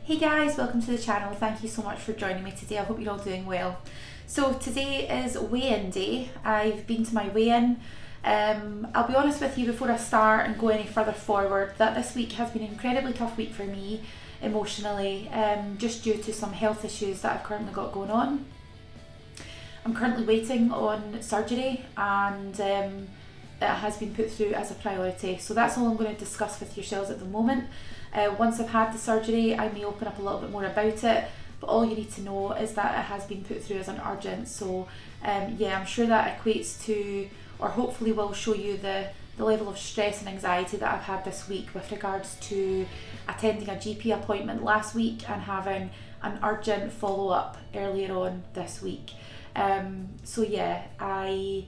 Hey guys, welcome to the channel. Thank you so much for joining me today. I hope you're all doing well. So today is weigh-in day. I've been to my weigh-in. I'll be honest with you before I start and go any further forward that this week has been an incredibly tough week for me emotionally, just due to some health issues that I've currently got going on. I'm currently waiting on surgery and it has been put through as a priority. So that's all I'm going to discuss with yourselves at the moment. Once I've had the surgery, I may open up a little bit more about it, but all you need to know is that it has been put through as an urgent. So yeah, I'm sure that equates to, or hopefully will show you the level of stress and anxiety that I've had this week with regards to attending a GP appointment last week and having an urgent follow-up earlier on this week. So yeah, I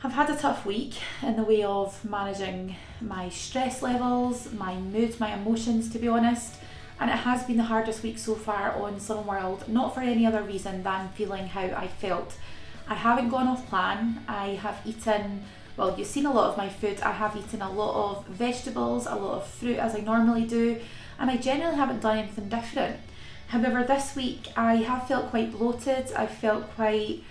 have had a tough week in the way of managing my stress levels, my mood, my emotions, to be honest. And it has been the hardest week so far on Slimming World, not for any other reason than feeling how I felt. I haven't gone off plan. I have eaten, well, you've seen a lot of my food. I have eaten a lot of vegetables, a lot of fruit as I normally do, and I generally haven't done anything different. However, this week I have felt quite bloated. I felt quite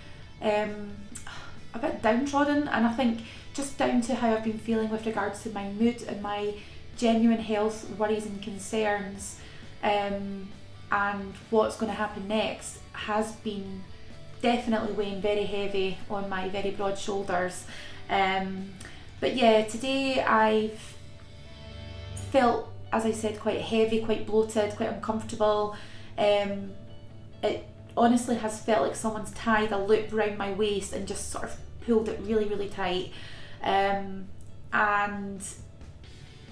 a bit downtrodden, and I think just down to how I've been feeling with regards to my mood and my genuine health worries and concerns, and what's going to happen next has been definitely weighing very heavy on my very broad shoulders. But yeah, today I've felt, as I said, quite heavy, quite bloated, quite uncomfortable. It honestly has felt like someone's tied a loop around my waist and just sort of pulled it really, really tight. And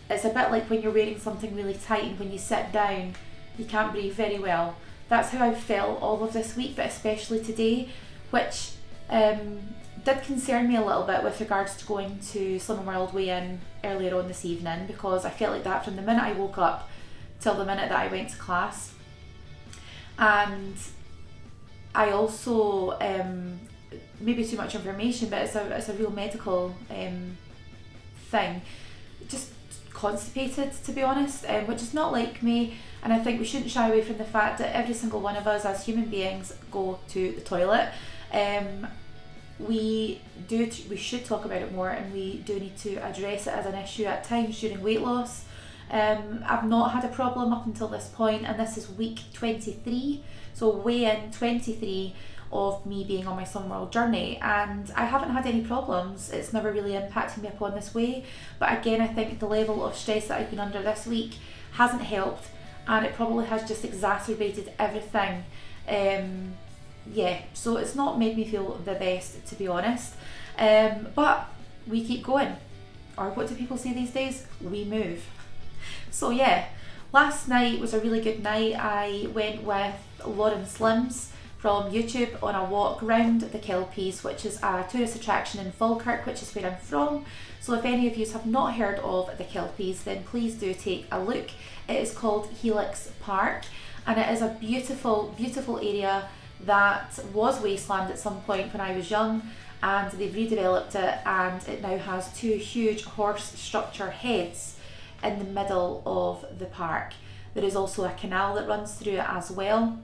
it's a bit like when you're wearing something really tight and when you sit down, you can't breathe very well. That's how I've felt all of this week, but especially today, which did concern me a little bit with regards to going to Slimming World weigh-in earlier on this evening, because I felt like that from the minute I woke up till the minute that I went to class. And I also, maybe too much information, but it's a real medical thing, just constipated, to be honest, which is not like me. And I think we shouldn't shy away from the fact that every single one of us as human beings go to the toilet. We should talk about it more, and we do need to address it as an issue at times during weight loss. I've not had a problem up until this point, and this is week 23, so weigh-in 23 of me being on my Slimming World journey, and I haven't had any problems. It's never really impacted me upon this way, but again, I think the level of stress that I've been under this week hasn't helped, and it probably has just exacerbated everything. Yeah, so it's not made me feel the best, to be honest, but we keep going, or what do people say these days? We move. So yeah, last night was a really good night. I went with Lauren Slims from YouTube on a walk round the Kelpies, which is a tourist attraction in Falkirk, which is where I'm from. So if any of you have not heard of the Kelpies, then please do take a look. It is called Helix Park, and it is a beautiful, beautiful area that was wasteland at some point when I was young, and they've redeveloped it, and it now has two huge horse structure heads in the middle of the park. There is also a canal that runs through it as well,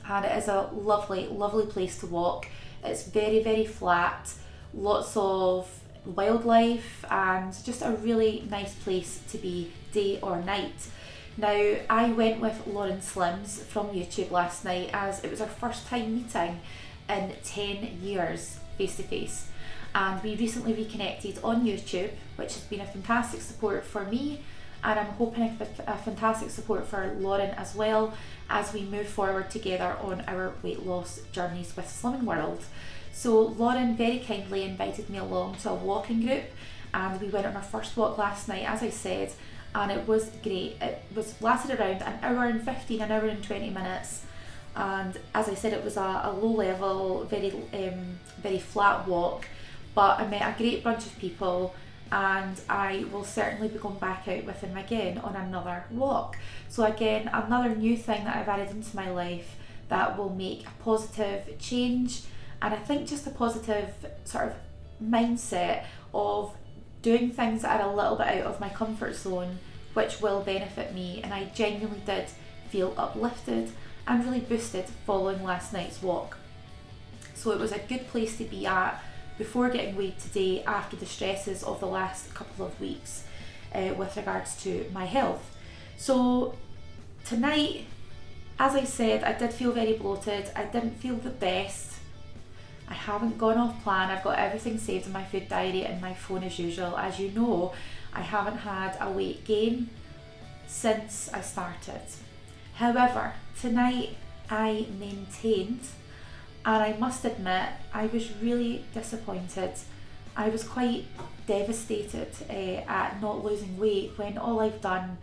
and it is a lovely, lovely place to walk. It's very, very flat, lots of wildlife, and just a really nice place to be day or night. Now, I went with Lauren Slims from YouTube last night, as it was our first time meeting in 10 years face to face, and we recently reconnected on YouTube, which has been a fantastic support for me, and I'm hoping a fantastic support for Lauren as well, as we move forward together on our weight loss journeys with Slimming World. So Lauren very kindly invited me along to a walking group, and we went on our first walk last night, as I said, and it was great. It lasted around an hour and 15, an hour and 20 minutes, and as I said, it was a low level, very flat walk, but I met a great bunch of people, and I will certainly be going back out with them again on another walk. So again, another new thing that I've added into my life that will make a positive change, and I think just a positive sort of mindset of doing things that are a little bit out of my comfort zone, which will benefit me, and I genuinely did feel uplifted and really boosted following last night's walk. So it was a good place to be at before getting weighed today after the stresses of the last couple of weeks with regards to my health. So tonight, as I said, I did feel very bloated. I didn't feel the best. I haven't gone off plan. I've got everything saved in my food diary and my phone as usual. As you know, I haven't had a weight gain since I started. However, tonight I maintained, and I must admit I was really disappointed. I was quite devastated at not losing weight when all I've done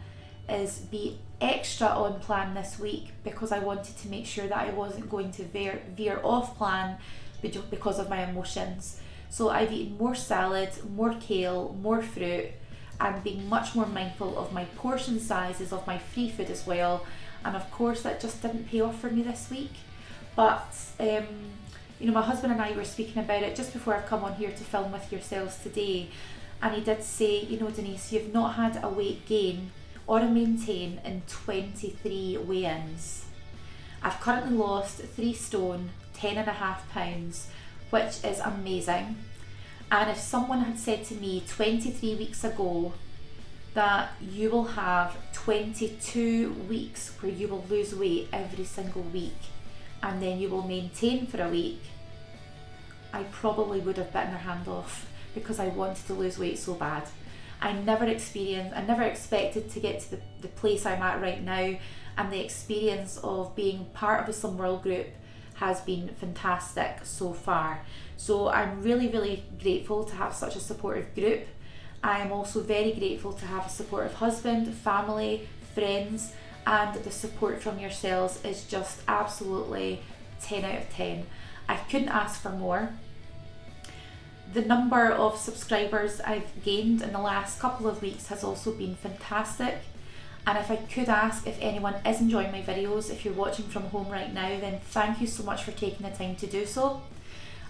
is be extra on plan this week because I wanted to make sure that I wasn't going to veer off plan because of my emotions. So I've eaten more salad, more kale, more fruit, and being much more mindful of my portion sizes of my free food as well. And of course that just didn't pay off for me this week. But my husband and I were speaking about it just before I've come on here to film with yourselves today, and he did say, Denise, you've not had a weight gain or a maintain in 23 weigh-ins. I've currently lost 3 stone, 10.5 pounds, which is amazing. And if someone had said to me 23 weeks ago that you will have 22 weeks where you will lose weight every single week and then you will maintain for a week, I probably would have bitten their hand off because I wanted to lose weight so bad. I never expected to get to the place I'm at right now, and the experience of being part of the Slim World group has been fantastic so far. So I'm really, really grateful to have such a supportive group. I am also very grateful to have a supportive husband, family, friends, and the support from yourselves is just absolutely 10 out of 10. I couldn't ask for more. The number of subscribers I've gained in the last couple of weeks has also been fantastic. And if I could ask if anyone is enjoying my videos, if you're watching from home right now, then thank you so much for taking the time to do so.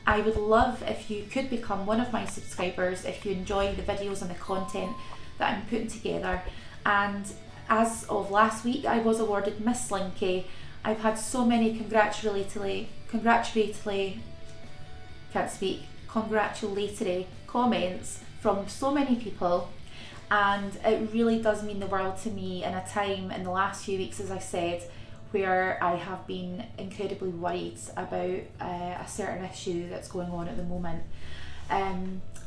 I would love if you could become one of my subscribers if you enjoy the videos and the content that I'm putting together. And as of last week, I was awarded Miss Slinky. I've had so many congratulatory comments from so many people, and it really does mean the world to me in a time in the last few weeks, as I said, where I have been incredibly worried about a certain issue that's going on at the moment.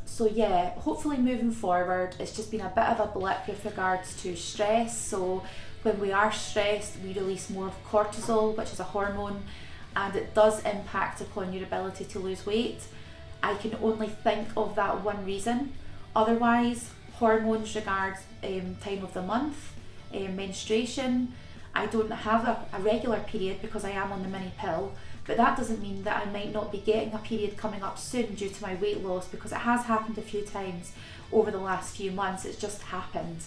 So yeah, hopefully moving forward, it's just been a bit of a blip with regards to stress. So when we are stressed, we release more of cortisol, which is a hormone, and it does impact upon your ability to lose weight. I can only think of that one reason. Otherwise, hormones regards time of the month, menstruation. I don't have a regular period because I am on the mini pill, but that doesn't mean that I might not be getting a period coming up soon due to my weight loss, because it has happened a few times over the last few months. It's just happened.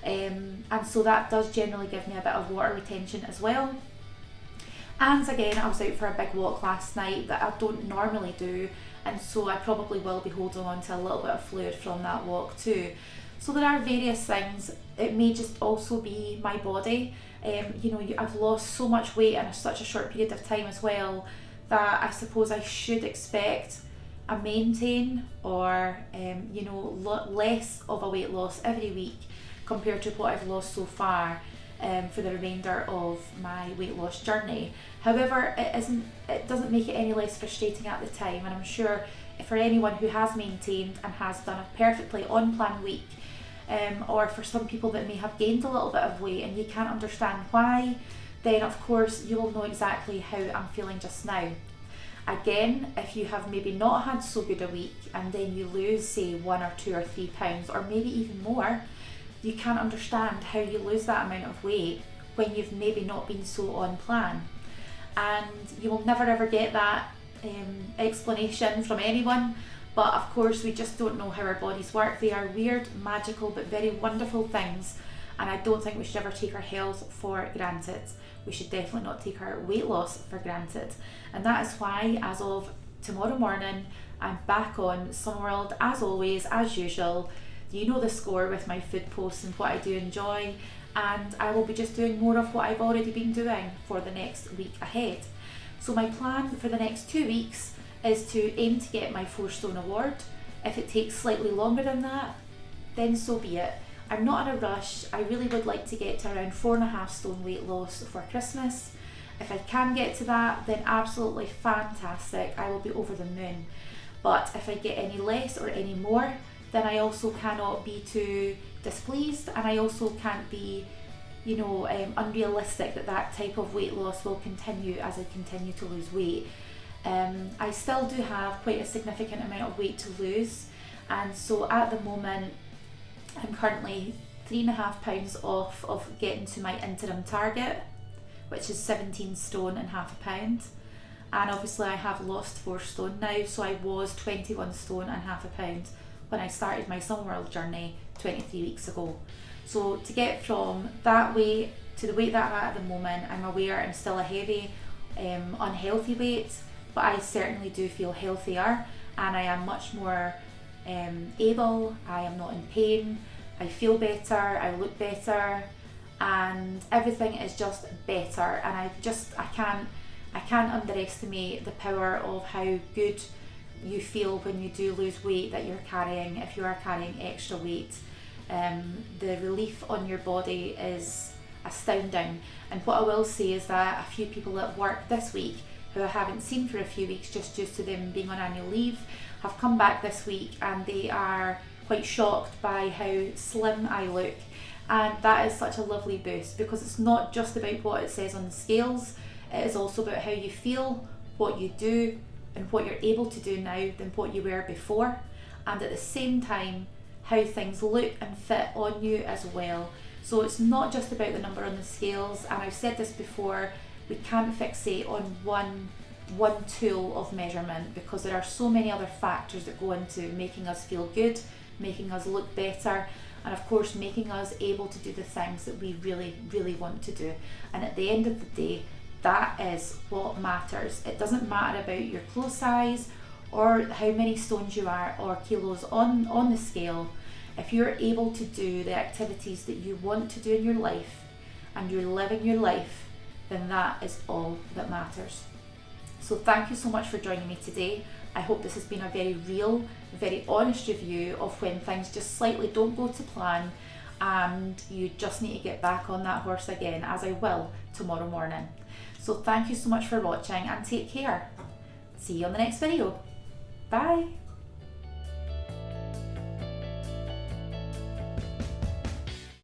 And so that does generally give me a bit of water retention as well. And again, I was out for a big walk last night that I don't normally do, and so I probably will be holding on to a little bit of fluid from that walk too. So there are various things. It may just also be my body. I've lost so much weight in such a short period of time as well, that I suppose I should expect a maintain or less of a weight loss every week compared to what I've lost so far for the remainder of my weight loss journey. However, it doesn't make it any less frustrating at the time, and I'm sure for anyone who has maintained and has done a perfectly on plan week, or for some people that may have gained a little bit of weight and you can't understand why, then of course you will know exactly how I'm feeling just now. Again, if you have maybe not had so good a week and then you lose, say, 1 or 2 or 3 pounds, or maybe even more, you can't understand how you lose that amount of weight when you've maybe not been so on plan. And you will never ever get that explanation from anyone. But of course, we just don't know how our bodies work. They are weird, magical, but very wonderful things. And I don't think we should ever take our health for granted. We should definitely not take our weight loss for granted. And that is why, as of tomorrow morning, I'm back on Slim World, as always, as usual, You know the score with my food posts and what I do enjoy, and I will be just doing more of what I've already been doing for the next week ahead. So my plan for the next 2 weeks is to aim to get my 4 stone award. If it takes slightly longer than that, then so be it. I'm not in a rush. I really would like to get to around 4.5 stone weight loss for Christmas. If I can get to that, then absolutely fantastic. I will be over the moon. But if I get any less or any more, then I also cannot be too displeased, and I also can't be, unrealistic that type of weight loss will continue as I continue to lose weight. I still do have quite a significant amount of weight to lose, and so at the moment I'm currently 3.5 pounds off of getting to my interim target, which is 17 stone and half a pound. And obviously I have lost 4 stone now, so I was 21 stone and half a pound when I started my Summerworld journey 23 weeks ago. So to get from that weight to the weight that I'm at the moment, I'm aware I'm still a heavy, unhealthy weight, but I certainly do feel healthier, and I am much more able. I am not in pain, I feel better, I look better, and everything is just better. And I can't underestimate the power of how good you feel when you do lose weight that you're carrying, if you are carrying extra weight. The relief on your body is astounding. And what I will say is that a few people at work this week who I haven't seen for a few weeks just due to them being on annual leave have come back this week, and they are quite shocked by how slim I look. And that is such a lovely boost, because it's not just about what it says on the scales, it is also about how you feel, what you do, and what you're able to do now than what you were before, and at the same time how things look and fit on you as well. So it's not just about the number on the scales, and I've said this before, we can't fixate on one tool of measurement, because there are so many other factors that go into making us feel good, making us look better, and of course making us able to do the things that we really, really want to do. And at the end of the day, that is what matters. It doesn't matter about your clothes size or how many stones you are or kilos on the scale. If you're able to do the activities that you want to do in your life and you're living your life, then that is all that matters. So thank you so much for joining me today. I hope this has been a very real, very honest review of when things just slightly don't go to plan and you just need to get back on that horse again, as I will tomorrow morning. So thank you so much for watching, and take care. See you on the next video. Bye.